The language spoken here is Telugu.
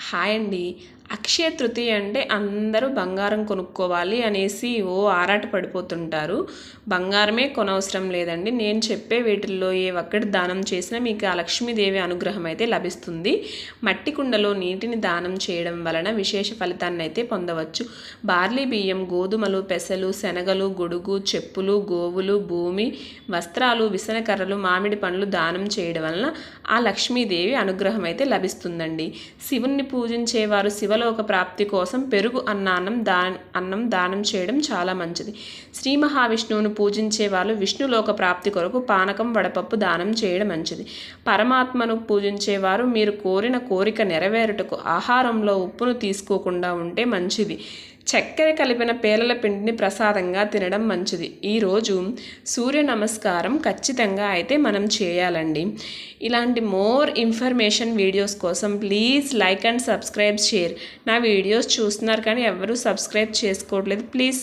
హాయ్ అండి. అక్షయ తృతీయ అంటే అందరూ బంగారం కొనుక్కోవాలి అనేసి ఆరాట పడిపోతుంటారు. బంగారమే కొనవసరం లేదండి. నేను చెప్పే వీటిల్లో ఏ ఒక్కటి దానం చేసినా మీకు ఆ లక్ష్మీదేవి అనుగ్రహం అయితే లభిస్తుంది. మట్టి కుండలో నీటిని దానం చేయడం వలన విశేష ఫలితాన్ని అయితే పొందవచ్చు. బార్లీ బియ్యం, గోధుమలు, పెసలు, శనగలు, గొడుగు, చెప్పులు, గోవులు, భూమి, వస్త్రాలు, విసనకర్రలు, మామిడి పండ్లు దానం చేయడం వలన ఆ లక్ష్మీదేవి అనుగ్రహం అయితే లభిస్తుందండి. శివుణ్ణి పూజించేవారు శివలోక ప్రాప్తి కోసం పెరుగు అన్నం దానం చేయడం చాలా మంచిది. శ్రీ మహావిష్ణువును పూజించే వాళ్ళు విష్ణులోక ప్రాప్తి కొరకు పానకం, వడపప్పు దానం చేయడం మంచిది. పరమాత్మను పూజించేవారు మీరు కోరిన కోరిక నెరవేరుటకు ఆహారంలో ఉప్పును తీసుకోకుండా ఉంటే మంచిది. చక్కెర కలిపిన పేలల పిండిని ప్రసాదంగా తినడం మంచిది. ఈరోజు సూర్య నమస్కారం ఖచ్చితంగా అయితే మనం చేయాలండి. ఇలాంటి మోర్ ఇన్ఫర్మేషన్ వీడియోస్ కోసం please like and subscribe share. నా వీడియోస్ చూస్తున్నారు కానీ ఎవరు సబ్స్క్రైబ్ చేసుకోవట్లేదు. ప్లీజ్